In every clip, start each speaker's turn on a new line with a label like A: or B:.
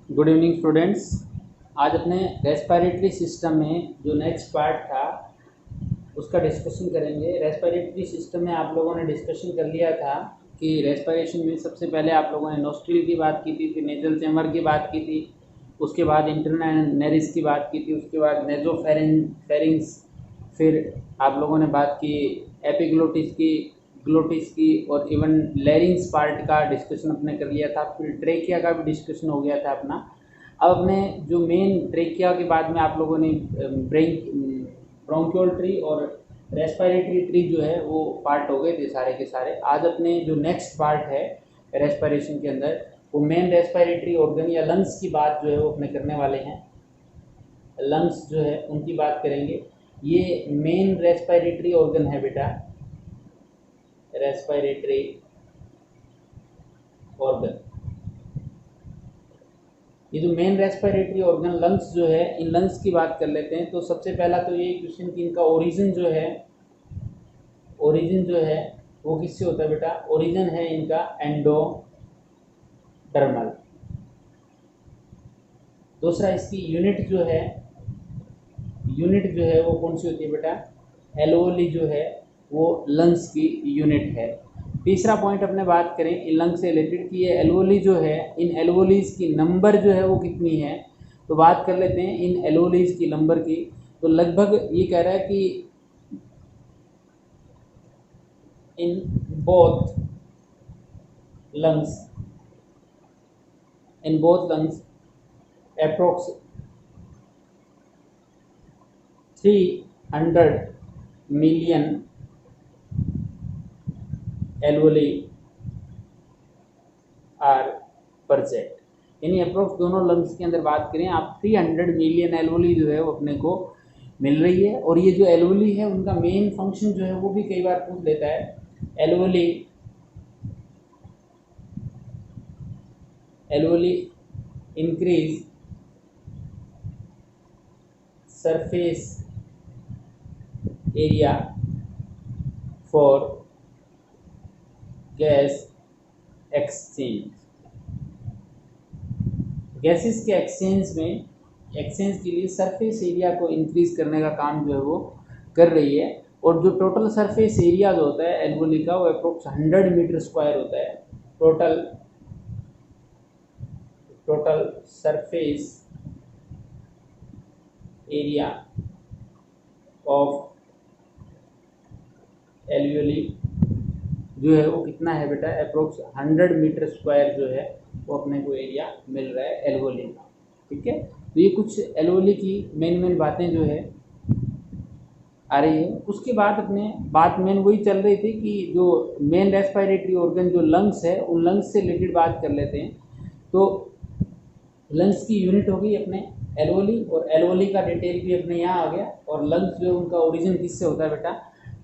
A: Good evening students. आज अपने respiratory system में जो नेक्स्ट पार्ट था उसका डिस्कशन करेंगे। रेस्पिरेटरी सिस्टम में आप लोगों ने डिस्कशन कर लिया था कि रेस्पिरेशन में सबसे पहले आप लोगों ने नोस्ट्रिल की बात की थी, फिर नेजल चैम्बर की बात की थी, उसके बाद इंटरनल नेरिस की बात की थी, उसके बाद नेजोफेरिंग्स, फिर आप लोगों ने बात की एपिग्लोटिस की, ग्लोटिस की और इवन लैरिंग्स पार्ट का डिस्कशन अपने कर लिया था। फिर ट्रेकिया का भी डिस्कशन हो गया था अपना। अब अपने जो मेन ट्रेकिया के बाद में आप लोगों ने ब्रोंकियल ट्री और रेस्पिरेटरी ट्री जो है वो पार्ट हो गए थे सारे के सारे। आज अपने जो नेक्स्ट पार्ट है रेस्पिरेशन के अंदर वो मेन रेस्पिरेटरी ऑर्गन या लंग्स की बात जो है वो अपने करने वाले हैं। लंग्स जो है उनकी बात करेंगे। ये मेन रेस्पिरेटरी ऑर्गन है बेटा, रेस्पिरेटरी ऑर्गन। ये जो मेन रेस्पिरेटरी ऑर्गन लंग्स जो है, इन लंग्स की बात कर लेते हैं। तो सबसे पहला तो ये क्वेश्चन कि इनका ओरिजिन जो है वो किससे होता है बेटा? ओरिजिन है इनका एंडोडर्मल। दूसरा इसकी यूनिट जो है वो कौन सी होती है बेटा? एल्वोली जो है वो लंग्स की यूनिट है। तीसरा पॉइंट अपने बात करें इन लंग्स से रिलेटेड कि ये एल्वोली जो है, इन एल्वोलीज की नंबर जो है वो कितनी है। तो बात कर लेते हैं इन एल्वोलीज की नंबर की। तो लगभग ये कह रहा है कि in both lungs approx 300 million alveoli are present. यानी अप्रोक्स दोनों लंग्स के अंदर बात करें आप 300 मिलियन एल्वोली जो है वो अपने को मिल रही है। और ये जो एल्वोली है उनका मेन फंक्शन जो है वो भी कई बार पूछ लेता है। Alveoli increase surface area for gas exchange. Gases के एक्सचेंज के लिए सरफेस एरिया को इंक्रीज करने का काम जो है वो कर रही है। और जो टोटल सरफेस एरिया जो होता है एल्वोली का वो अप्रोक्स 100 मीटर स्क्वायर होता है। Total surface area of alveoli जो है वो कितना है बेटा? अप्रोक्स 100 मीटर स्क्वायर जो है वो अपने को एरिया मिल रहा है एल्वोली का। ठीक है, तो ये कुछ एल्वोली की मेन बातें जो है आ रही है। उसके बाद अपने बात मेन वही चल रही थी कि जो मेन रेस्पिरेटरी ऑर्गन जो लंग्स है उन लंग्स से रिलेटेड बात कर लेते हैं। तो लंग्स की यूनिट हो गई अपने एल्वोली, और एल्वोली का डिटेल भी अपने यहाँ आ गया। और लंग्स जो है उनका ओरिजिन किससे होता है बेटा?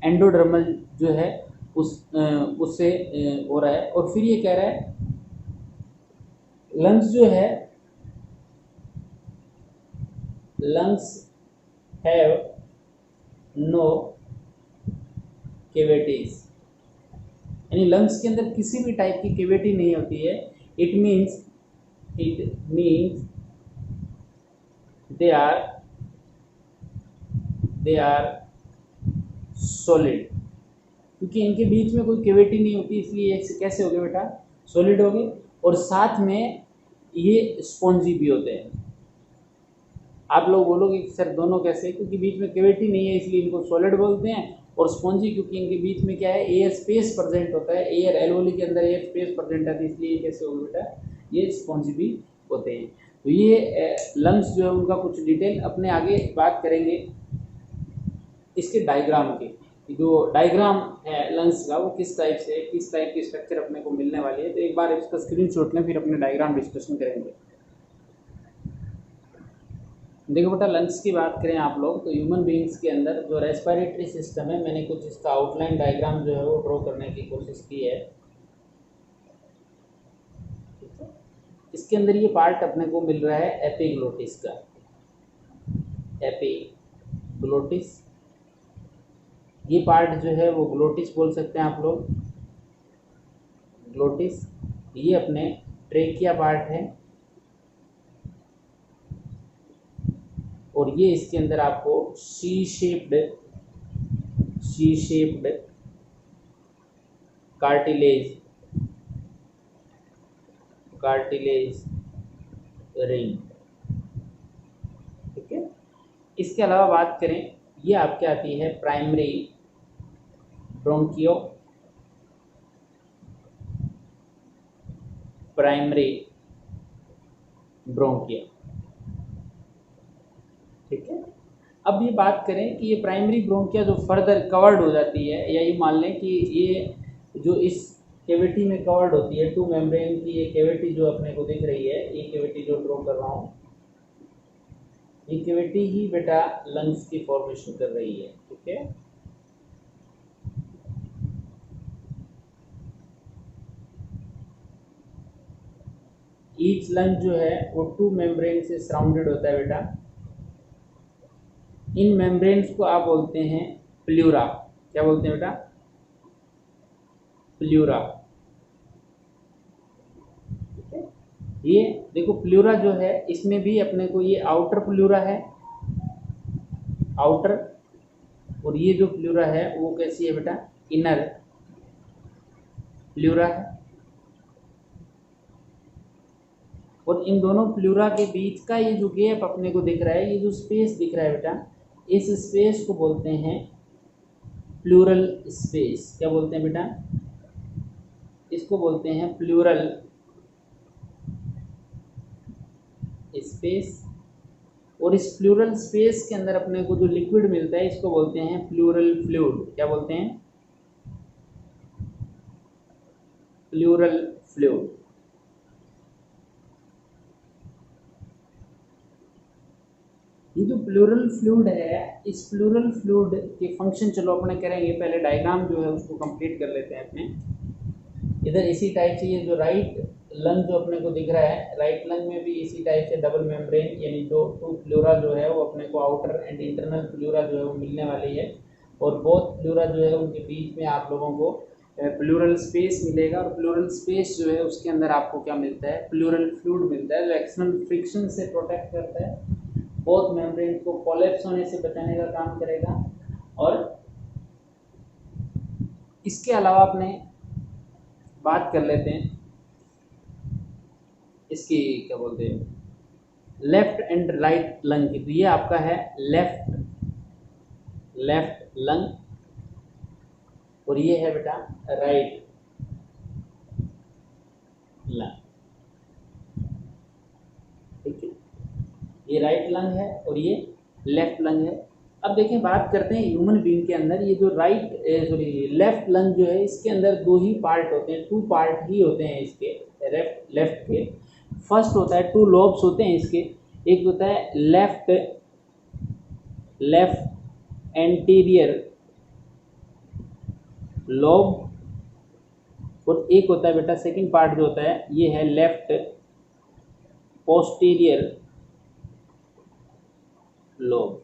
A: एंडोडर्मल जो है उससे हो रहा है। और फिर ये कह रहा है लंग्स जो है, लंग्स हैव नो कैविटीज। यानी लंग्स के अंदर किसी भी टाइप की कैविटी नहीं होती है। It means they are solid. क्योंकि इनके बीच में कोई कैविटी नहीं होती इसलिए कैसे हो गए बेटा? सॉलिड हो गए। और साथ में ये स्पॉन्जी भी होते हैं। आप लोग बोलोगे कि सर दोनों कैसे? क्योंकि बीच में कैविटी नहीं है इसलिए इनको सॉलिड बोलते हैं। और स्पॉन्जी क्योंकि इनके बीच में क्या है? एयर स्पेस प्रेजेंट होता है। एयर एल्वोली के अंदर एयर स्पेस प्रेजेंट है इसलिए कैसे हो गए बेटा? ये स्पॉन्जी भी होते हैं। तो ये लंग्स जो है उनका कुछ डिटेल अपने आगे बात करेंगे। इसके डायग्राम के जो डायग्राम है लंग्स का वो किस टाइप की स्ट्रक्चर अपने को मिलने वाली है। तो एक बार इसका स्क्रीनशॉट लें फिर अपने डायग्राम डिस्कशन करेंगे। देखो बेटा, लंग्स की बात करें आप लोग तो ह्यूमन बीइंग्स के अंदर जो रेस्पिरेटरी सिस्टम है, मैंने कुछ इसका आउटलाइन डायग्राम जो है वो ड्रॉ करने की कोशिश की है। इसके अंदर ये पार्ट अपने को मिल रहा है एपिग्लोटिस का। एपिग्लोटिस ये पार्ट जो है वो ग्लोटिस बोल सकते हैं आप लोग, ग्लोटिस। ये अपने ट्रेकिया पार्ट है, और ये इसके अंदर आपको सी शेप्ड कार्टिलेज रिंग। ठीक है, इसके अलावा बात करें, ये आपके आती है प्राइमरी ब्रोंकियो ब्रोंकिया। ठीक है, अब ये बात करें कि ये प्राइमरी ब्रोंकिया जो फर्दर कवर्ड हो जाती है, या ये मान लें कि ये जो इस कैविटी में कवर्ड होती है, टू मेम्ब्रेन की ये कैविटी जो अपने को दिख रही है, ये कैविटी जो ड्रॉ कर रहा हूँ, ये कैविटी ही बेटा लंग्स की फॉर्मेशन कर रही है। ठीक है, ईच लंग जो है वो टू मेम्ब्रेन से सराउंडेड होता है बेटा। इन मेम्ब्रेन्स को आप बोलते हैं प्लूरा। क्या बोलते हैं बेटा? प्लूरा। ठीक है, ये देखो प्लूरा जो है, इसमें भी अपने को ये आउटर प्लूरा है, आउटर, और ये जो प्लूरा है वो कैसी है बेटा? इनर प्लूरा है। और इन दोनों प्लूरा के बीच का ये जो गैप अपने को दिख रहा है, ये जो स्पेस दिख रहा है बेटा, इस स्पेस को बोलते हैं प्लूरल स्पेस। क्या बोलते हैं बेटा? इसको बोलते हैं प्लूरल स्पेस। और इस प्लूरल स्पेस के अंदर अपने को जो लिक्विड मिलता है, इसको बोलते हैं प्लूरल फ्लूइड। क्या बोलते हैं? Pleural fluid. ये जो प्लूरल फ्लूइड है, इस प्लूरल फ्लूइड के फंक्शन चलो अपने करेंगे, पहले डायग्राम जो है उसको कंप्लीट कर लेते हैं अपने। इधर इसी टाइप से ये जो राइट लंग जो अपने को दिख रहा है, राइट लंग में भी इसी टाइप से डबल मेम्ब्रेन यानी दो टू प्लूरा जो है वो अपने को आउटर एंड इंटरनल प्लूरा जो है वो मिलने वाली है। और बोथ प्लूरा जो है उनके बीच में आप लोगों को प्लूरल स्पेस मिलेगा। और प्लूरल स्पेस जो है उसके अंदर आपको क्या मिलता है? प्लूरल फ्लूइड मिलता है, जो एक्सटर्नल फ्रिक्शन से प्रोटेक्ट करता है, बोथ मेम्ब्रेन को कोलैप्स होने से बचाने का काम करेगा। और इसके अलावा अपने बात कर लेते हैं इसकी, क्या बोलते हैं, लेफ्ट एंड राइट लंग की। तो ये आपका है लेफ्ट लंग, और ये है बेटा राइट लंग। ठीक है, ये राइट लंग है और ये लेफ्ट लंग है। अब देखें, बात करते हैं ह्यूमन बीइंग के अंदर ये जो लेफ्ट लंग जो है, इसके अंदर दो ही पार्ट होते हैं, टू पार्ट ही होते हैं इसके लेफ्ट के। फर्स्ट होता है, टू लोब्स होते हैं इसके। एक होता है लेफ्ट एंटीरियर लोब, और एक होता है बेटा सेकंड पार्ट जो होता है, ये है लेफ्ट पोस्टीरियर लोब।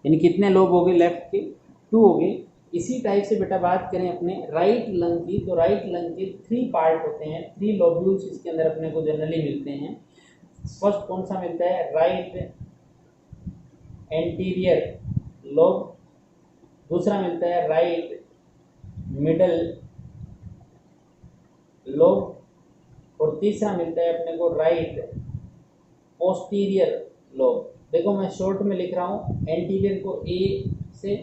A: यानी कितने लोब हो गए लेफ्ट के? 2 हो गए। इसी टाइप से बेटा बात करें अपने राइट लंग की, तो राइट लंग के 3 पार्ट होते हैं, 3 लोब्यूल्स इसके अंदर अपने को जनरली मिलते हैं। फर्स्ट कौन सा मिलता है? Right anterior lobe. दूसरा मिलता है राइट मिडल लोब। और तीसरा मिलता है अपने को राइट पोस्टीरियर लोब। देखो मैं शॉर्ट में लिख रहा हूँ, एंटीरियर को ए से,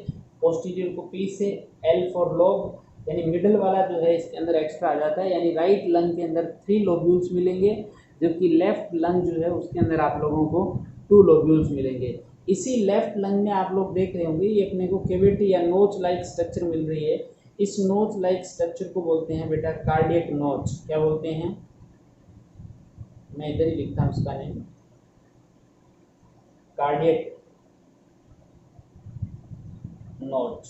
A: पोस्टीरियर को पी से, एल फॉर लोब, यानी मिडल वाला जो है इसके अंदर एक्स्ट्रा आ जाता है। यानी राइट लंग के अंदर 3 लोब्यूल्स मिलेंगे, जबकि लेफ्ट लंग जो है उसके अंदर आप लोगों को 2 लोब्यूल्स मिलेंगे। इसी लेफ्ट लंग में आप लोग देख रहे होंगे, ये अपने को कैविटी या नोच लाइक स्ट्रक्चर मिल रही है। इस नोच लाइक स्ट्रक्चर को बोलते हैं बेटा कार्डियक नोच। क्या बोलते हैं? मैं इधर ही लिखता हूँ इसका नेम, कार्डियक नोच।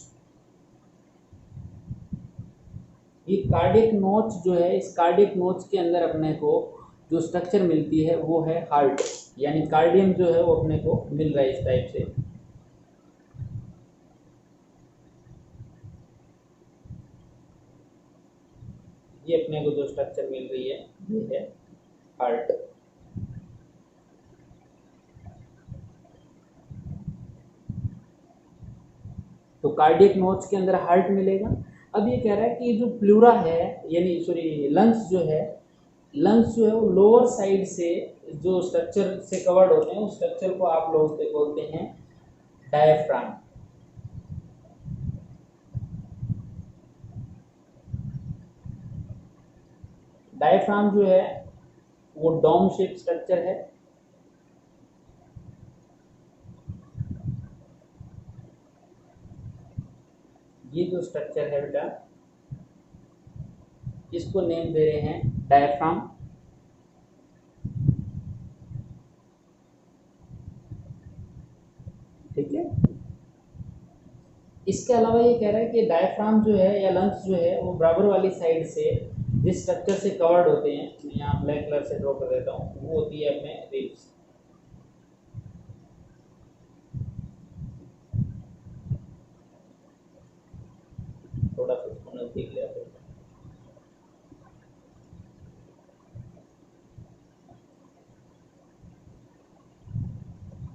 A: ये कार्डियक नोच जो है, इस कार्डियक नोच के अंदर अपने को जो स्ट्रक्चर मिलती है वो है हार्ट, यानी कार्डियम जो है वो अपने को मिल रहा है इस टाइप से। ये अपने को जो स्ट्रक्चर मिल रही है ये है हार्ट। कार्डियक नोच के अंदर हार्ट मिलेगा। अब ये कह रहा है कि ये जो प्लूरा है, यानी सॉरी लंग्स जो है, लंग्स जो है वो लोअर साइड से जो स्ट्रक्चर से कवर्ड होते हैं उस स्ट्रक्चर को आप लोग बोलते हैं डायफ्राम। डायफ्राम जो है वो डोम शेप स्ट्रक्चर है। ये जो स्ट्रक्चर है बेटा इसको नेम दे रहे हैं डायफ्राम। ठीक है। इसके अलावा ये कह रहा है कि डायफ्राम जो है या लंग्स जो है वो बराबर वाली साइड से जिस स्ट्रक्चर से कवर्ड होते हैं, मैं यहाँ ब्लैक कलर से ड्रॉ कर देता हूँ, वो होती है अपने रिब्स। थोड़ा सा उसको नजदीक ले आते हैं।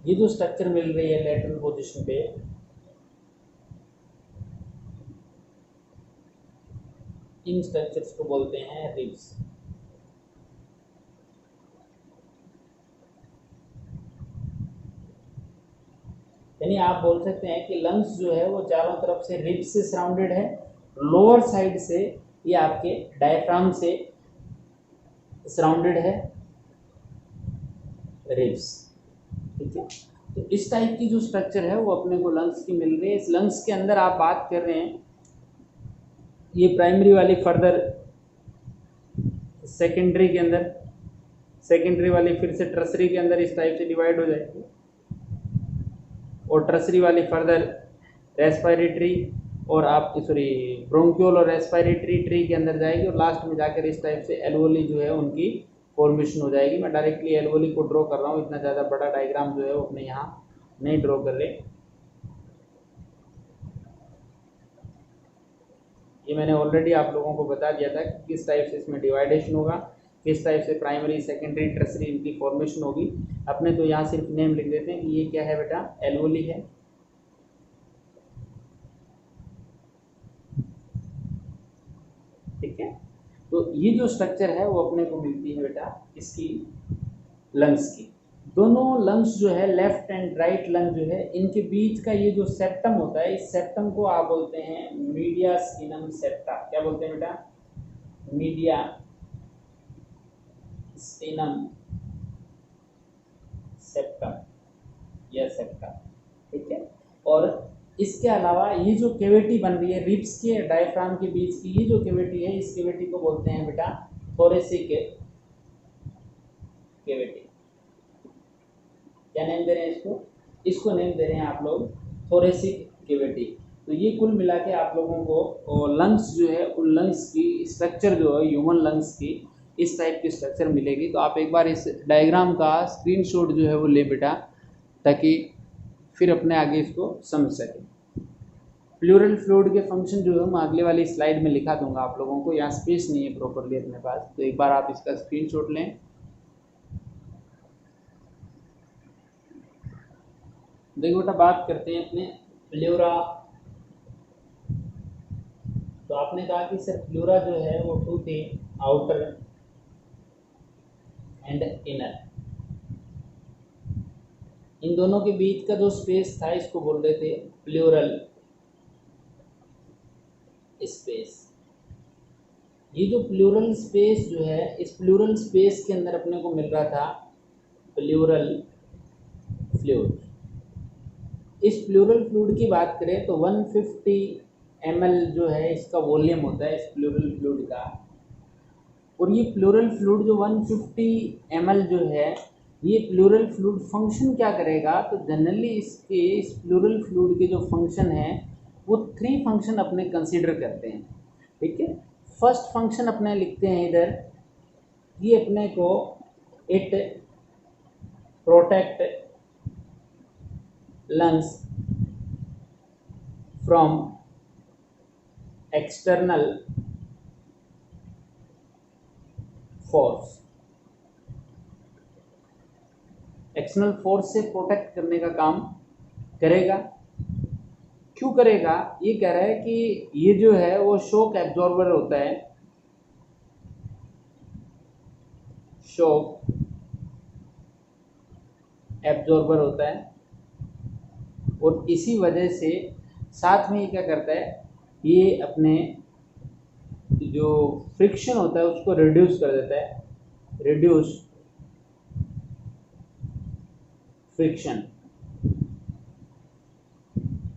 A: ये जो स्ट्रक्चर मिल रही है लेटरल पोजीशन पे, इन स्ट्रक्चर्स को बोलते हैं रिब्स। यानी आप बोल सकते हैं कि लंग्स जो है वो चारों तरफ से रिब्स से सराउंडेड है, लोअर साइड से ये आपके डायफ्राम से सराउंडेड है रिब्स। ठीक है। तो इस टाइप की जो स्ट्रक्चर है वो अपने को लंग्स की मिल रही है। इस लंग्स के अंदर आप बात कर रहे हैं, ये प्राइमरी वाली फर्दर सेकेंडरी के अंदर, सेकेंडरी वाली फिर से टर्सरी के अंदर इस टाइप से डिवाइड हो जाएगी, और टर्सरी वाली फर्दर रेस्पिरेटरी और आप सॉरी ब्रोंकियोल और रेस्पिरेटरी ट्री के अंदर जाएगी, और लास्ट में जाकर इस टाइप से एल्वोली जो है उनकी फॉर्मेशन हो जाएगी। मैं डायरेक्टली एल्वोली को ड्रॉ कर रहा हूँ, इतना ज़्यादा बड़ा डायग्राम जो है वो अपने यहाँ नहीं ड्रॉ कर रहे। ये मैंने ऑलरेडी आप लोगों को बता दिया था कि किस टाइप से इसमें डिवाइडेशन होगा, किस टाइप से प्राइमरी सेकेंडरी टर्सरी इनकी फॉर्मेशन होगी। अपने तो यहाँ सिर्फ नेम लिख देते हैं कि ये क्या है बेटा, एल्वोली है। ठीक है। तो ये जो स्ट्रक्चर है वो अपने को मिलती है बेटा इसकी लंग्स की। दोनों लंग्स जो है लेफ्ट एंड राइट लंग जो है, इनके बीच का ये जो सेप्टम होता है, इस सेप्टम को आप बोलते हैं मीडिया स्किनम सेप्टा। क्या बोलते हैं बेटा, मीडिया स्किनम सेप्टम या सेप्टा। ठीक है। और इसके अलावा ये जो कैविटी बन रही है रिब्स के डायफ्राम के बीच की, ये जो कैविटी है इस कैविटी को बोलते हैं बेटा थोरेसिक कैविटी। क्या नेम दे रहे हैं इसको, इसको नेम दे रहे हैं आप लोग थोरेसिक कैविटी। तो ये कुल मिला के आप लोगों को लंग्स जो है उन लंग्स की स्ट्रक्चर जो है ह्यूमन लंग्स की इस टाइप की स्ट्रक्चर मिलेगी। तो आप एक बार इस डायग्राम का स्क्रीनशॉट जो है वो ले बेटा, ताकि फिर अपने आगे इसको समझ सकें। प्लूरल फ्लूइड के फंक्शन जो है मैं अगले वाली स्लाइड में लिखा दूंगा आप लोगों को, यहाँ स्पेस नहीं है प्रॉपरली अपने पास, तो एक बार आप इसका स्क्रीनशॉट लें। देखो बेटा बात करते हैं अपने प्लूरा। तो आपने कहा कि सर प्लूरा जो है वो टू थे, आउटर एंड इनर। इन दोनों के बीच का जो स्पेस था इसको बोल रहे थे प्लूरल स्पेस। ये जो प्लूरल स्पेस जो है, इस प्लूरल स्पेस के अंदर अपने को मिल रहा था प्लूरल फ्लूइड। इस प्लूरल फ्लूइड की बात करें तो 150 ml जो है इसका वॉल्यूम होता है इस प्लूरल फ्लूइड का। और ये प्लूरल फ्लूइड जो 150 ml जो है, ये प्लूरल फ्लूइड फंक्शन क्या करेगा, तो जनरली इसके इस प्लूरल फ्लूइड के जो फंक्शन है वो 3 फंक्शन अपने कंसीडर करते हैं। ठीक है। फर्स्ट फंक्शन अपने लिखते हैं इधर, ये अपने को it protect lungs from external force। External force से प्रोटेक्ट करने का काम करेगा। क्यों करेगा, ये कह रहा है कि ये जो है वो शॉक एब्जॉर्बर होता है, शॉक एब्जॉर्बर होता है, और इसी वजह से साथ में ये क्या करता है, ये अपने जो फ्रिक्शन होता है उसको रिड्यूस कर देता है, रिड्यूस फ्रिक्शन।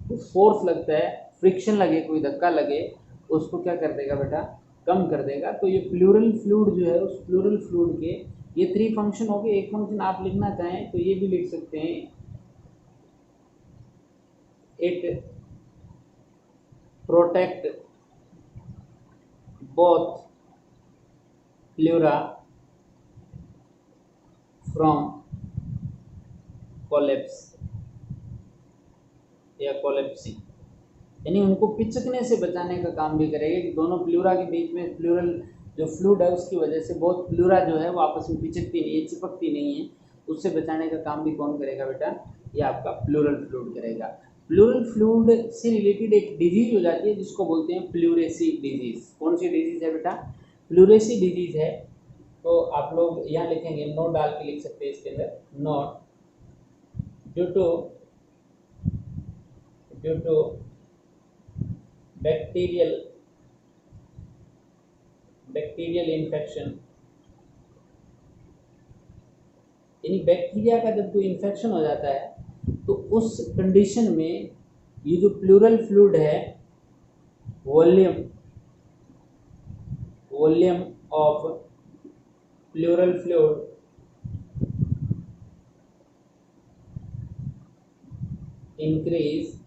A: तो फोर्स लगता है, फ्रिक्शन लगे, कोई धक्का लगे, उसको क्या कर देगा बेटा, कम कर देगा। तो ये प्लूरल फ्लूइड जो है, उस प्लूरल फ्लूइड के ये 3 फंक्शन हो गए। एक फंक्शन आप लिखना चाहें तो ये भी लिख सकते हैं, it protect both pleura from collapse या कोलेप्सिंग, यानी उनको पिचकने से बचाने का काम भी करेगा कि दोनों प्लूरा के बीच में प्लूरल जो फ्लूइड है उसकी वजह से बहुत प्लूरा जो है वो आपस में पिचकती नहीं है, चिपकती नहीं है, उससे बचाने का काम भी कौन करेगा बेटा, ये आपका प्लूरल फ्लूइड करेगा। प्लूरल फ्लूइड से रिलेटेड एक डिजीज हो जाती है जिसको बोलते हैं प्लूरेसी डिजीज। कौन सी डिजीज है बेटा, प्लूरेसी डिजीज है। तो आप लोग यहाँ लिखेंगे, नोट डाल के लिख सकते हैं इसके अंदर, not due to bacterial infection, यानी बैक्टीरिया का जब कोई इन्फेक्शन हो जाता है तो उस कंडीशन में ये जो प्लूरल फ्लूइड है, volume of pleural fluid increase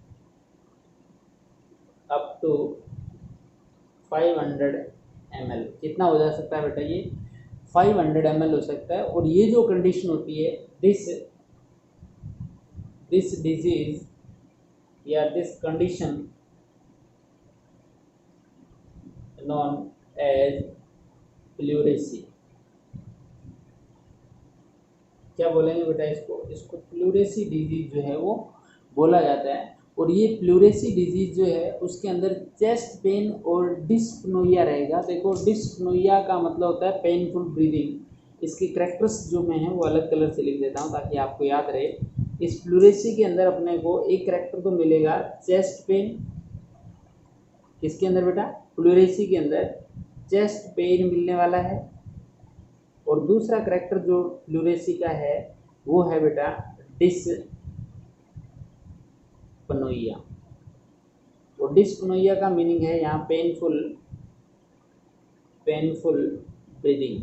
A: up to 500 ml। कितना हो जा सकता है बेटा, ये 500 ml हो सकता है। और ये जो कंडीशन होती है, दिस डिजीज या this condition known as pleurisy, क्या बोलेंगे बेटा इसको प्लूरेसी डिजीज जो है वो बोला जाता है। और ये प्लूरेसी डिजीज जो है उसके अंदर चेस्ट पेन और डिस्पनोइया रहेगा। देखो, डिस्पनोइया का मतलब होता है पेनफुल ब्रीदिंग। इसके करैक्टर्स जो मैं हैं वो अलग कलर से लिख देता हूँ ताकि आपको याद रहे। इस प्लूरेसी के अंदर अपने को एक करैक्टर तो मिलेगा चेस्ट पेन, किसके अंदर बेटा, प्लूरेसी के अंदर चेस्ट पेन मिलने वाला है। और दूसरा करैक्टर जो प्लूरेसी का है वो है बेटा डिस्पनोइया। और डिस्पनोइया का मीनिंग है यहाँ पेनफुल ब्रीदिंग।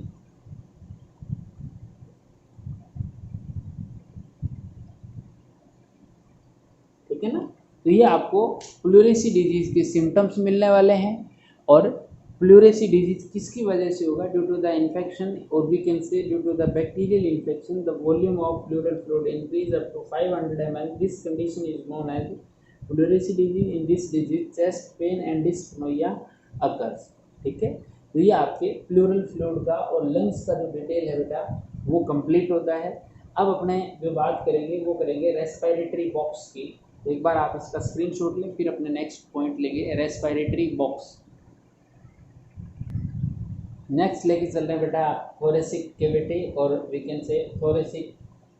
A: ठीक है ना। तो ये आपको प्लूरेसी डिजीज के सिम्टम्स मिलने वाले हैं। और प्लूरेसी डिजीज किसकी वजह से होगा, ड्यू टू द इन्फेक्शन, और we can say due to the bacterial infection the volume of pleural fluid increase up to 500 ml। This condition is known as pleurisy disease. In this disease chest pain and dyspnoea occurs. ठीक है। तो ये आपके pleural fluid का और lungs का जो detail है बेटा वो कंप्लीट होता है। अब अपने जो बात करेंगे वो करेंगे रेस्पिरेटरी बॉक्स की। तो एक बार आप इसका स्क्रीनशॉट लें, फिर अपने नेक्स्ट पॉइंट लेंगे रेस्पिरेटरी बॉक्स। नेक्स्ट लेके चल रहे हैं बेटा थोरेसिक कैविटी, और we can say thoracic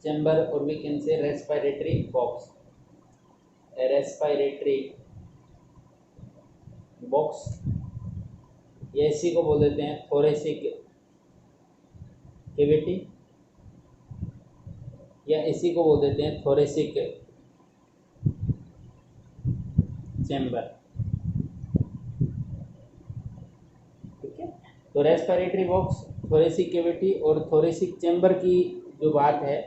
A: chamber, और we can say respiratory box. Respiratory box, ये इसी को बोल देते हैं थोरेसिक कैविटी, या इसी को बोल देते हैं थोरेसिक चैम्बर। ठीक है। तो रेस्पिरेटरी बॉक्स, थोरेसिक कैविटी और थोरेसिक चैम्बर की जो बात है,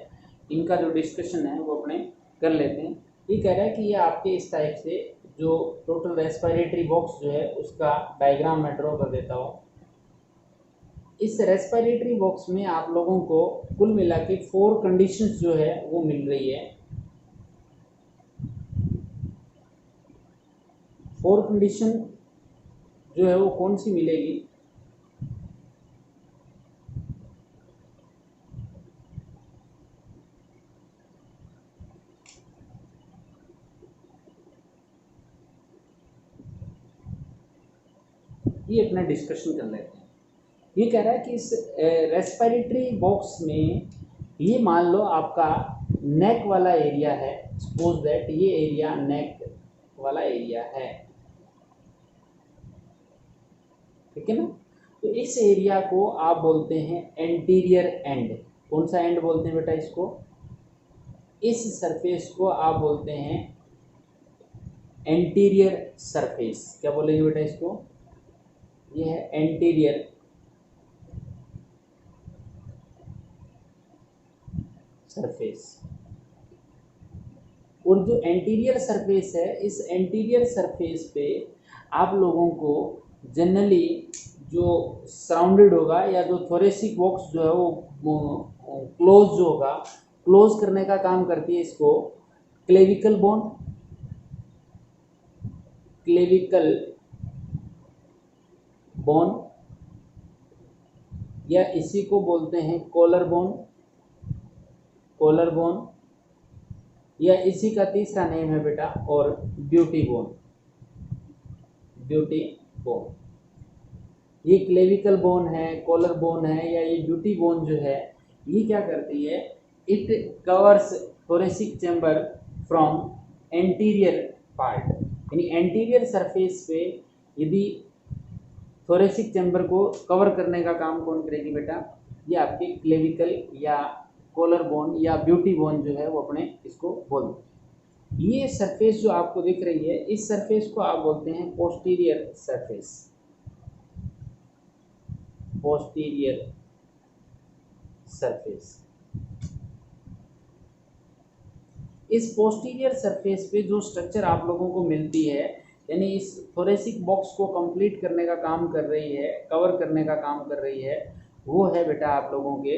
A: इनका जो डिस्कशन है वो अपने कर लेते हैं। ये कह रहा है कि ये आपके इस टाइप से जो टोटल रेस्पिरेटरी बॉक्स जो है उसका डायग्राम मैं ड्रॉ कर देता हूँ। इस रेस्पिरेटरी बॉक्स में आप लोगों को कुल मिला के 4 कंडीशंस जो है वो मिल रही है। 4 कंडीशन जो है वो कौन सी मिलेगी, ये अपना डिस्कशन कर लेते हैं। ये कह रहा है कि इस रेस्पिरेटरी बॉक्स में ये मान लो आपका नेक वाला एरिया है, सपोज दैट ये एरिया नेक वाला एरिया है, ठीक है ना। तो इस एरिया को आप बोलते हैं एंटीरियर एंड। कौन सा एंड बोलते हैं बेटा इसको? इस सरफेस को आप बोलते हैं एंटीरियर सरफेस। क्या बोलेंगे बेटा इसको? ये है एंटीरियर सरफेस। और जो एंटीरियर सरफेस है, इस एंटीरियर सरफेस पे आप लोगों को जनरली जो सराउंडेड होगा या जो थोरेसिक बॉक्स जो है वो क्लोज जो होगा, क्लोज करने का काम करती है इसको क्लेविकल बोन, क्लेविकल बोन, या इसी को बोलते हैं कॉलर बोन, कॉलर बोन, या इसी का तीसरा नेम है बेटा और ब्यूटी बोन, ब्यूटी बोन। ये क्लेविकल बोन है, कॉलर बोन है, या ये ब्यूटी बोन जो है, ये क्या करती है? It covers thoracic chamber from anterior part, यानी एंटीरियर सरफेस पे यदि थोरेसिक चैम्बर को कवर करने का काम कौन करेगी बेटा? ये आपके क्लेविकल या कॉलर बोन या ब्यूटी बोन जो है वो अपने इसको बोलते हैं। ये सरफेस जो आपको दिख रही है, इस सरफेस को आप बोलते हैं पोस्टीरियर सरफेस, पोस्टीरियर सरफेस। इस पोस्टीरियर सरफेस पे जो स्ट्रक्चर आप लोगों को मिलती है, यानी इस थोरेसिक बॉक्स को कंप्लीट करने का काम कर रही है, कवर करने का काम कर रही है, वो है बेटा आप लोगों के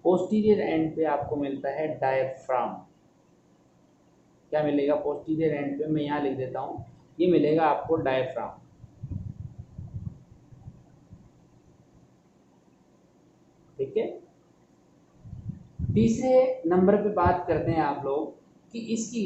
A: पोस्टीरियर एंड पे आपको मिलता है डायफ्राम। क्या मिलेगा पोस्टीरियर एंड पे? मैं यहाँ लिख देता हूँ, ये मिलेगा आपको डायफ्राम, ठीक है। तीसरे नंबर पे बात करते हैं आप लोग कि इसकी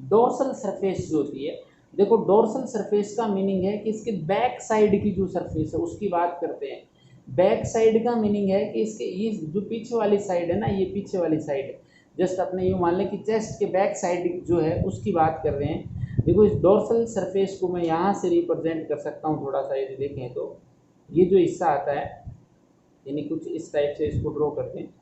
A: डोर्सल सरफेस जो होती है। देखो डोर्सल सरफेस का मीनिंग है कि इसके बैक साइड की जो सरफेस है उसकी बात करते हैं। बैक साइड का मीनिंग है कि इसके ये जो पीछे वाली साइड है ना, ये पीछे वाली साइड, जस्ट अपने ये मान लें कि चेस्ट के बैक साइड जो है उसकी बात कर रहे हैं। देखो इस डोर्सल सरफेस को मैं यहाँ से रिप्रेजेंट कर सकता हूँ थोड़ा सा, यदि देखें तो ये जो हिस्सा आता है, यानी कुछ इस टाइप से इसको ड्रॉ करते हैं।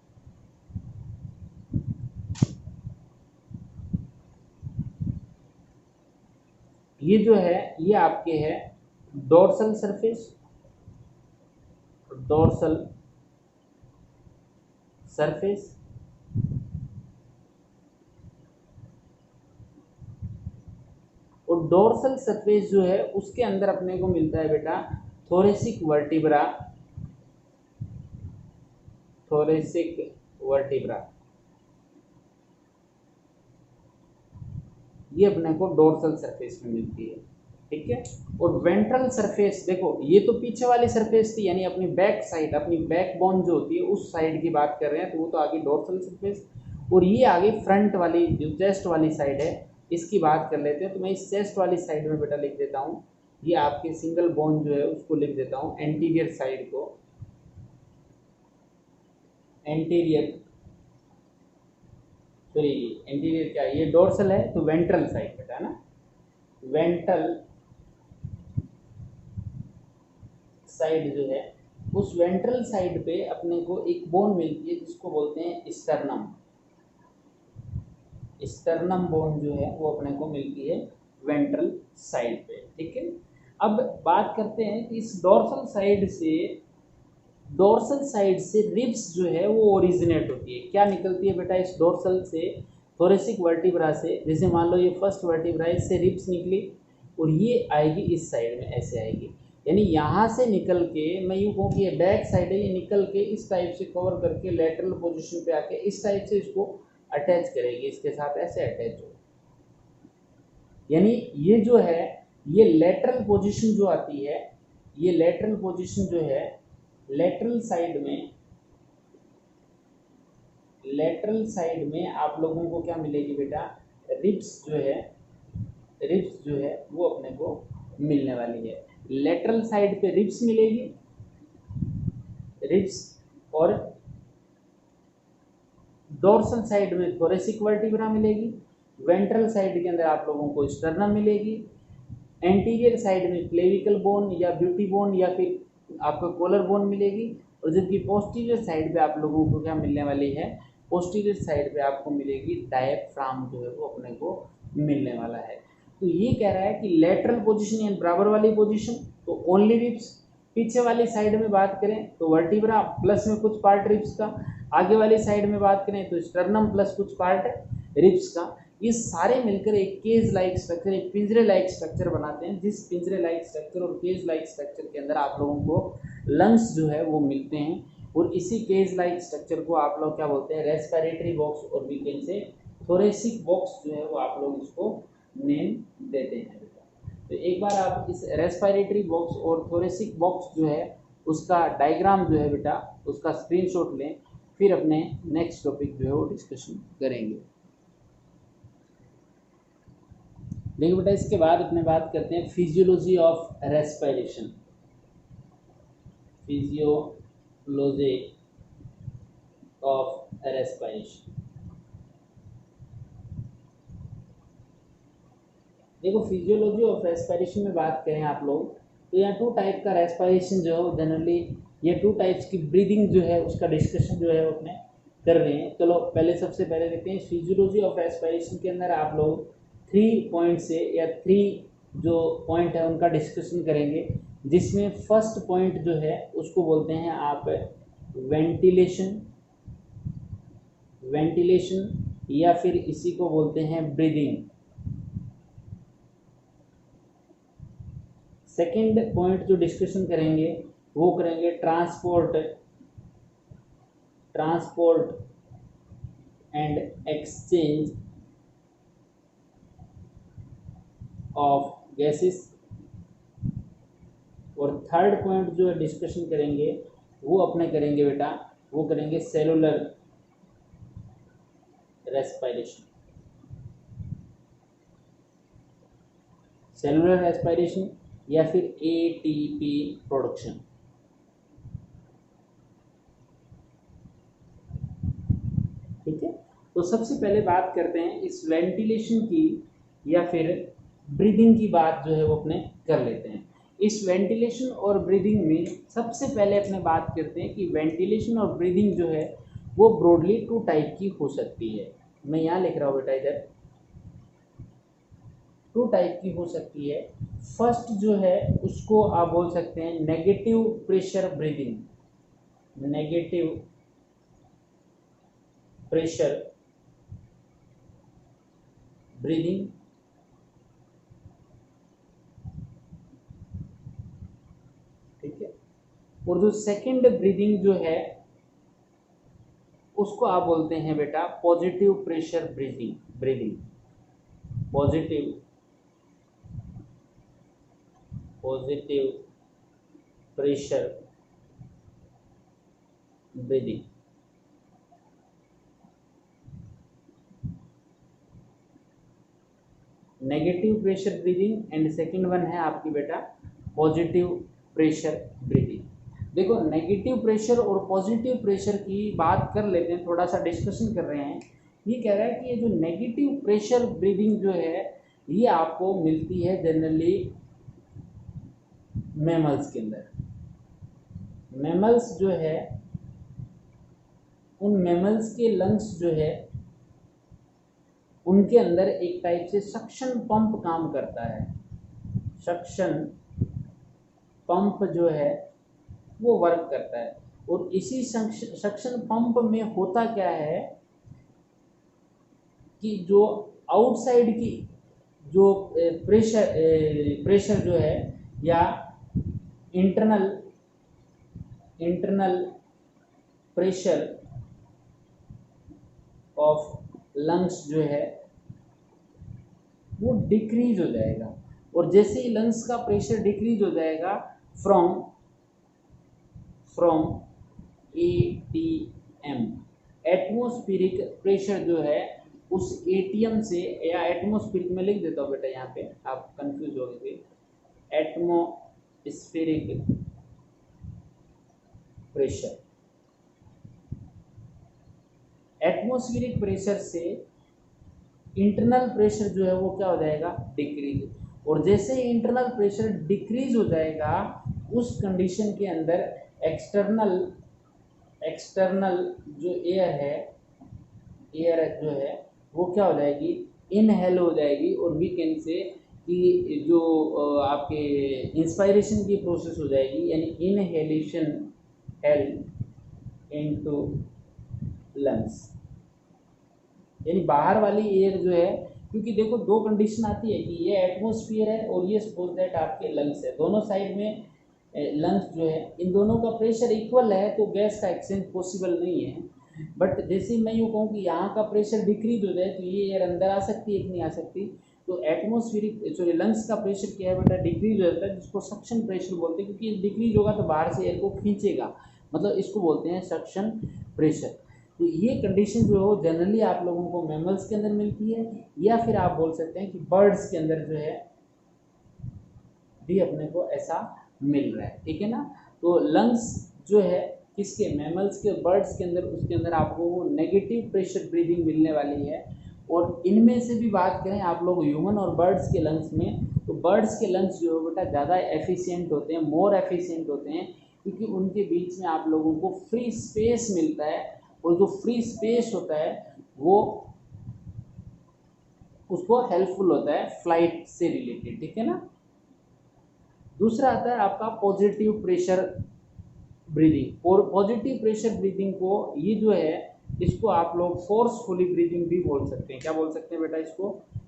A: ये जो है ये आपके है डोर्सल सरफेस, डोर्सल सरफेस। और डोर्सल सरफेस जो है उसके अंदर अपने को मिलता है बेटा थोरेसिक वर्टिब्रा, थोरेसिक वर्टिब्रा, ये अपने को डोर्सल सरफेस में मिलती है, ठीक है। और वेंट्रल सरफेस, देखो ये तो पीछे वाली सरफेस थी, यानी अपनी बैक साइड, अपनी बैक बोन जो होती है उस साइड की बात कर रहे हैं, तो वो तो आगे डोर्सल सरफेस। और ये आगे फ्रंट वाली जो चेस्ट वाली साइड है इसकी बात कर लेते हैं। तो मैं इस चेस्ट वाली साइड में बेटा लिख देता हूँ, ये आपके सिंगल बोन जो है उसको लिख देता हूँ एंटीरियर साइड को, एंटीरियर, सॉरी एंटीरियर क्या ये डोर्सल है तो वेंट्रल साइड बेटा है ना, वेंट्रल साइड जो है उस वेंट्रल साइड पे अपने को एक बोन मिलती है जिसको बोलते हैं स्टर्नम, स्टर्नम बोन जो है वो अपने को मिलती है वेंट्रल साइड पे, ठीक है। अब बात करते हैं कि इस डोर्सल साइड से रिब्स जो है वो ओरिजिनेट होती है। क्या निकलती है बेटा इस डोर्सल से, थोरेसिक वर्टिब्रा से? जैसे मान लो ये फर्स्ट वर्टिब्रा, इससे रिब्स निकली और ये आएगी इस साइड में, ऐसे आएगी, यानी यहाँ से निकल के, मैं यूँ कहूँ कि ये बैक साइड है, ये निकल के इस टाइप से कवर करके लेटरल पोजीशन पे आके इस टाइप से इसको अटैच करेगी, इसके साथ ऐसे अटैच हो, यानी ये जो है ये लेटरल पोजीशन जो आती है, ये लेटरल पोजीशन जो है लेटरल साइड में आप लोगों को क्या मिलेगी बेटा? रिब्स जो है वो अपने को मिलने वाली है। लेटरल साइड पे रिब्स मिलेगी, रिब्स, और डोर्सल साइड में थोरेसिक वर्टिब्रा मिलेगी, वेंट्रल साइड के अंदर आप लोगों को स्टर्नम मिलेगी, एंटीरियर साइड में क्लेविकल बोन या ब्यूटी बोन या फिर आपको कॉलर बोन मिलेगी, और जबकि पोस्टीरियर साइड पे आप लोगों को क्या मिलने वाली है, पोस्टीरियर साइड पे आपको मिलेगी डायफ्राम जो है वो अपने को मिलने वाला है। तो ये कह रहा है कि लेटरल पोजीशन यानी बराबर वाली पोजीशन तो ओनली रिब्स, पीछे वाली साइड में बात करें तो वर्टिब्रा प्लस में कुछ पार्ट रिब्स का, आगे वाली साइड में बात करें तो स्टर्नम प्लस कुछ पार्ट रिब्स का, ये सारे मिलकर एक केज लाइक स्ट्रक्चर, एक पिंजरे लाइक स्ट्रक्चर बनाते हैं, जिस पिंजरे लाइक स्ट्रक्चर और केज लाइक स्ट्रक्चर के अंदर आप लोगों को लंग्स जो है वो मिलते हैं, और इसी केज लाइक स्ट्रक्चर को आप लोग क्या बोलते हैं, रेस्पिरेटरी बॉक्स, और भी कैन से थोरेसिक बॉक्स जो है वो आप लोग इसको नेम देते हैं। तो एक बार आप इस रेस्पिरेटरी बॉक्स और थोरेसिक बॉक्स जो है उसका डायग्राम जो है बेटा उसका स्क्रीनशॉट लें, फिर अपने नेक्स्ट टॉपिक जो है वो डिस्कशन करेंगे। देखिए बेटा इसके बाद अपने बात करते हैं physiology of respiration, physiology of respiration. देखो फिजियोलॉजी ऑफ रेस्पिरेशन में बात करें आप लोग तो यहाँ टू टाइप का रेस्पिरेशन जो है जनरली ये टू टाइप्स की ब्रीदिंग जो है उसका डिस्कशन जो है वो अपने कर रहे हैं। चलो पहले सबसे पहले देखते हैं फिजियोलॉजी ऑफ रेस्पिरेशन के अंदर आप लोग 3 पॉइंट से या 3 जो पॉइंट है उनका डिस्कशन करेंगे, जिसमें फर्स्ट पॉइंट जो है उसको बोलते हैं आप वेंटिलेशन, वेंटिलेशन या फिर इसी को बोलते हैं ब्रीदिंग। सेकेंड पॉइंट जो डिस्कशन करेंगे वो करेंगे transport, transport and exchange of gases, और थर्ड पॉइंट जो डिस्कशन करेंगे वो अपने करेंगे बेटा वो करेंगे सेलुलर रेस्पिरेशन, सेलुलर रेस्पिरेशन या फिर एटीपी प्रोडक्शन। ठीक है, तो सबसे पहले बात करते हैं इस वेंटिलेशन की या फिर ब्रीदिंग की बात जो है वो अपने कर लेते हैं। इस वेंटिलेशन और ब्रीदिंग में सबसे पहले अपने बात करते हैं कि वेंटिलेशन और ब्रीदिंग जो है वो ब्रॉडली 2 टाइप की हो सकती है। मैं यहाँ लिख रहा हूँ बेटा इधर 2 टाइप की हो सकती है। फर्स्ट जो है उसको आप बोल सकते हैं negative pressure breathing, negative pressure breathing, ठीक है। और जो सेकंड ब्रीदिंग जो है उसको आप बोलते हैं बेटा positive pressure breathing, breathing positive, positive pressure breathing. Negative pressure breathing and second one है आपकी बेटा पॉजिटिव प्रेशर ब्रीदिंग। देखो नेगेटिव प्रेशर और पॉजिटिव प्रेशर की बात कर लेते हैं, थोड़ा सा डिस्कशन कर रहे हैं। ये कह रहा है कि ये जो नेगेटिव प्रेशर ब्रीदिंग जो है ये आपको मिलती है जनरली मैमल्स के अंदर। मैमल्स जो है उन मैमल्स के लंग्स जो है उनके अंदर एक टाइप से सक्शन पंप काम करता है, सक्शन पंप जो है वो वर्क करता है। और इसी सक्शन पंप में होता क्या है कि जो आउटसाइड की जो प्रेशर जो है या इंटरनल प्रेशर ऑफ लंग्स जो है वो डिक्रीज हो जाएगा। और जैसे ही लंग्स का प्रेशर डिक्रीज हो जाएगा फ्रॉम एटीएम, एटमॉस्फेरिक प्रेशर जो है उस एटीएम से, या एटमॉस्फेरिक में लिख देता हूँ बेटा यहाँ पे आप कंफ्यूज हो गए, एटमोस्फेरिक प्रेशर। एटमोस्फेरिक प्रेशर से इंटरनल प्रेशर जो है वो क्या हो जाएगा, डिक्रीज। और जैसे इंटरनल प्रेशर डिक्रीज हो जाएगा उस कंडीशन के अंदर एक्सटर्नल जो एयर जो है वो क्या हो जाएगी, इनहेल हो जाएगी। और वी कैन से कि जो आपके इंस्पायरेशन की प्रोसेस हो जाएगी, यानी इनहेलेशन हेल इनटू लंग्स, यानी बाहर वाली एयर जो है, क्योंकि देखो दो कंडीशन आती है कि ये एटमॉस्फेयर है और ये सपोज दैट आपके लंग्स है, दोनों साइड में लंग्स जो है इन दोनों का प्रेशर इक्वल है तो गैस का एक्सचेंज पॉसिबल नहीं है। बट जैसे मैं यूँ कहूँ कि यहाँ का प्रेशर डिक्रीज हो जाए तो ये एयर अंदर आ सकती है कि नहीं आ सकती, तो एटमॉस्फेरिक सॉरी लंग्स का प्रेशर क्या है बेटा, डिक्रीज हो जाता है, जिसको सक्शन प्रेशर बोलते हैं, क्योंकि डिक्रीज होगा तो बाहर से एयर को खींचेगा, मतलब इसको बोलते हैं सक्शन प्रेशर। तो ये कंडीशन जो है जनरली आप लोगों को मैमल्स के अंदर मिलती है, या फिर आप बोल सकते हैं कि बर्ड्स के अंदर जो है भी अपने को ऐसा मिल रहा है, ठीक है ना। तो लंग्स जो है किसके, मैमल्स के, बर्ड्स के अंदर, उसके अंदर आपको वो नेगेटिव प्रेशर ब्रीदिंग मिलने वाली है। और इनमें से भी बात करें आप लोग ह्यूमन और बर्ड्स के लंग्स में, तो बर्ड्स के लंग्स जो है बेटा ज़्यादा एफिशिएंट होते हैं, मोर एफिशिएंट होते हैं, क्योंकि उनके बीच में आप लोगों को फ्री स्पेस मिलता है, और जो फ्री स्पेस होता है वो उसको हेल्पफुल होता है फ्लाइट से रिलेटेड, ठीक है ना। दूसरा आता है आपका पॉजिटिव प्रेशर ब्रीदिंग। और पॉजिटिव प्रेशर ब्रीदिंग को ये जो है इसको आप लोग फोर्सफुली ब्रीदिंग भी बोल सकते हैं। क्या बोल सकते हैं बेटा,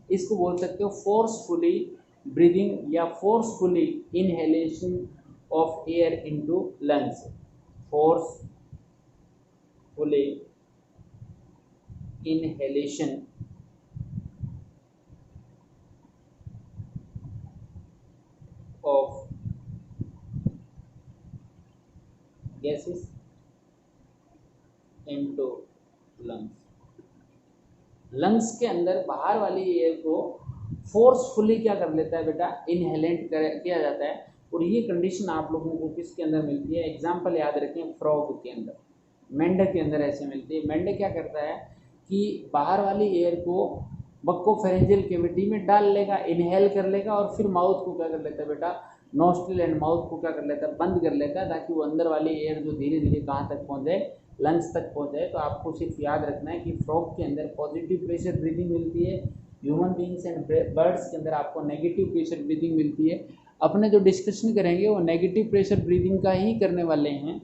A: इसको बोल सकते हो फोर्सफुली ब्रीदिंग या forcefully inhalation of air into lungs. Forcefully inhalation of gases into lungs. Lungs के अंदर बाहर वाली एयर को फोर्सफुली क्या कर लेता है बेटा, इनहेलेंट किया जाता है। और ये कंडीशन आप लोगों को किसके अंदर मिलती है, एग्जाम्पल याद रखें, फ्रॉग के अंदर, मेंढक के अंदर ऐसे मिलती है। मेंढक क्या करता है कि बाहर वाली एयर को बक्कोफेरेंजियल कैविटी में डाल लेगा, इनहेल कर लेगा, और फिर माउथ को क्या कर लेता है बेटा, नोस्ट्रिल एंड माउथ को क्या कर लेता है, बंद कर लेता है, ताकि वो अंदर वाली एयर जो धीरे धीरे कहाँ तक पहुँचे, लंग्स तक पहुँचे। तो आपको सिर्फ याद रखना है कि फ्रॉग के अंदर पॉजिटिव प्रेशर ब्रीदिंग मिलती है, ह्यूमन बींग्स एंड बर्ड्स के अंदर आपको नेगेटिव प्रेशर ब्रीदिंग मिलती है। अपने जो डिस्कशन करेंगे वो नेगेटिव प्रेशर ब्रीदिंग का ही करने वाले हैं।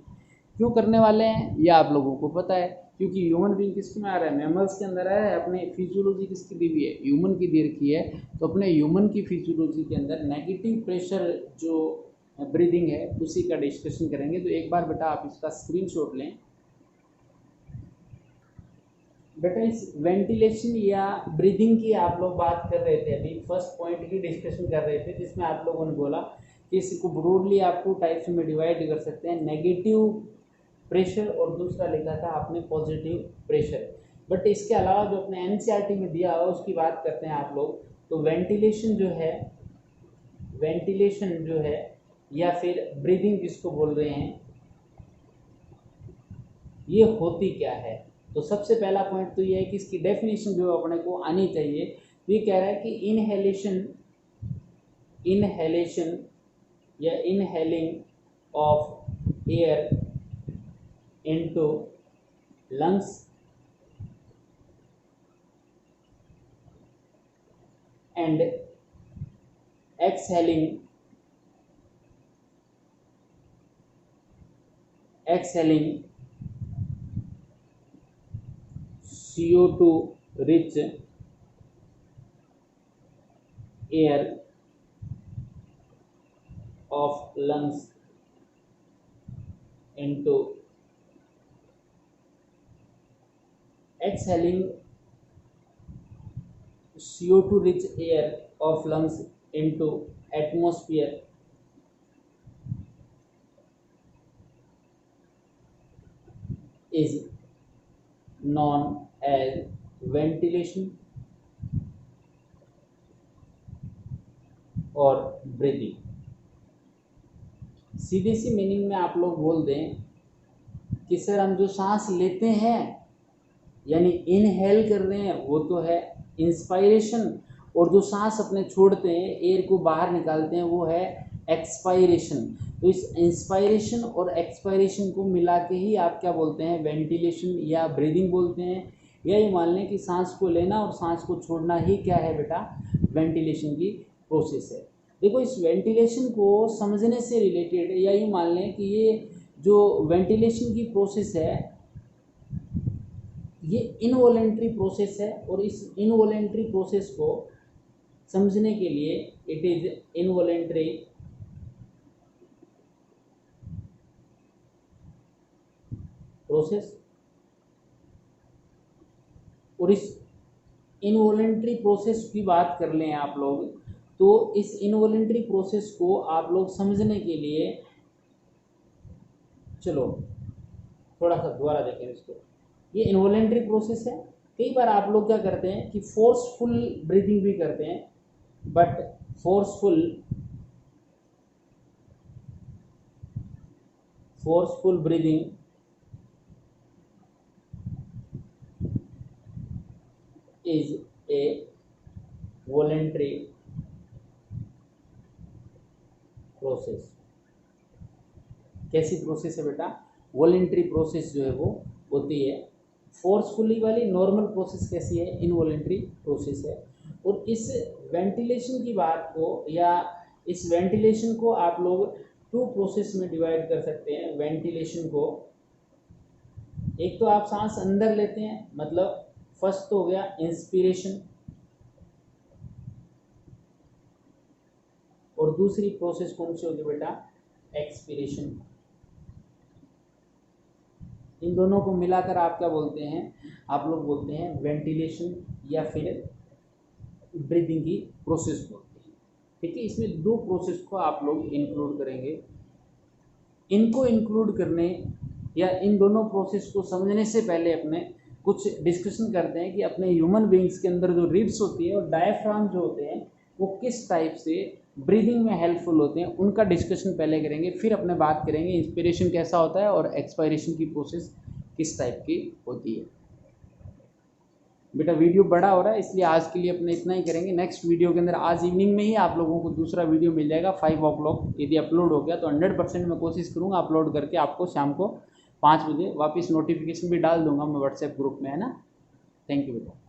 A: क्यों करने वाले हैं ये आप लोगों को पता है, क्योंकि ह्यूमन बींग किसमें आ रहा है, मैमल्स के अंदर आ रहा है। अपने फिजियोलॉजी किसकी दी हुई है, ह्यूमन की दे रखी है। तो अपने ह्यूमन की फिजियोलॉजी के अंदर नेगेटिव प्रेशर जो ब्रीदिंग है उसी का डिस्कशन करेंगे। तो एक बार बेटा आप इसका स्क्रीनशॉट लें। बेटा इस वेंटिलेशन या ब्रीदिंग की आप लोग बात कर रहे थे, अभी फर्स्ट पॉइंट की डिस्कशन कर रहे थे, जिसमें आप लोगों ने बोला कि इसको ब्रॉडली आप 2 टाइप्स में डिवाइड कर सकते हैं, नेगेटिव प्रेशर और दूसरा लिखा था आपने पॉजिटिव प्रेशर। बट इसके अलावा जो अपने एनसीईआरटी में दिया हो उसकी बात करते हैं आप लोग। तो वेंटिलेशन जो है या फिर ब्रीदिंग जिसको बोल रहे हैं, ये होती क्या है। तो सबसे पहला पॉइंट तो ये है कि इसकी डेफिनेशन जो अपने को आनी चाहिए। तो ये कह रहा है कि इनहेलेशन या inhaling of air into lungs and exhaling CO2 rich air of lungs into exhaling CO2 rich air of lungs into atmosphere is known as ventilation or breathing। सीधी सी मीनिंग में आप लोग बोल दें कि सर हम जो सांस लेते हैं यानी इनहेल कर रहे हैं वो तो है इंस्पायरेशन, और जो सांस अपने छोड़ते हैं एयर को बाहर निकालते हैं वो है एक्सपायरेशन। तो इस इंस्पायरेशन और एक्सपायरेशन को मिला के ही आप क्या बोलते हैं, वेंटिलेशन या ब्रीदिंग बोलते हैं। या ये मान लें कि सांस को लेना और सांस को छोड़ना ही क्या है बेटा, वेंटिलेशन की प्रोसेस है। देखो इस वेंटिलेशन को समझने से रिलेटेड या ये मान लें कि ये जो वेंटिलेशन की प्रोसेस है ये इनवॉलेंट्री प्रोसेस है, और इस इनवॉलेंट्री प्रोसेस को समझने के लिए इट इज इनवॉलेंट्री प्रोसेस। और इस इनवॉलेंट्री प्रोसेस की बात कर लें आप लोग, तो इस इनवॉलेंट्री प्रोसेस को आप लोग समझने के लिए चलो थोड़ा सा दोबारा देखें इसको। ये इनवॉलेंट्री प्रोसेस है। कई बार आप लोग क्या करते हैं कि फोर्सफुल ब्रीदिंग भी करते हैं, but forceful breathing is a voluntary process. कैसी प्रोसेस है बेटा, वॉलेंट्री प्रोसेस जो है वो होती है। फोर्सफुली वाली नॉर्मल प्रोसेस कैसी है, इनवॉलेंट्री प्रोसेस है। और इस वेंटिलेशन की बात को या इस वेंटिलेशन को आप लोग टू प्रोसेस में डिवाइड कर सकते हैं। वेंटिलेशन को एक तो आप सांस अंदर लेते हैं, मतलब फर्स्ट तो हो गया इंस्पिरेशन, और दूसरी प्रोसेस कौन सी होगी बेटा, एक्सपिरेशन। इन दोनों को मिलाकर आप क्या बोलते हैं, आप लोग बोलते हैं वेंटिलेशन या फिर ब्रीदिंग की प्रोसेस बोलते हैं। ठीक है, इसमें दो प्रोसेस को आप लोग इंक्लूड करेंगे। इनको इंक्लूड करने या इन दोनों प्रोसेस को समझने से पहले अपने कुछ डिस्कशन करते हैं कि अपने ह्यूमन बींग्स के अंदर जो रिब्स होती है और डायफ्राम जो होते हैं वो किस टाइप से ब्रीदिंग में हेल्पफुल होते हैं, उनका डिस्कशन पहले करेंगे। फिर अपने बात करेंगे इंस्पिरेशन कैसा होता है और एक्सपायरेशन की प्रोसेस किस टाइप की होती है। बेटा वीडियो बड़ा हो रहा है इसलिए आज के लिए अपने इतना ही करेंगे। नेक्स्ट वीडियो के अंदर आज इवनिंग में ही आप लोगों को दूसरा वीडियो मिल जाएगा 5 o'clock। यदि अपलोड हो गया तो 100% मैं कोशिश करूँगा अपलोड करके आपको शाम को 5 बजे वापस नोटिफिकेशन भी डाल दूंगा मैं व्हाट्सएप ग्रुप में, है ना। थैंक यू बेटा।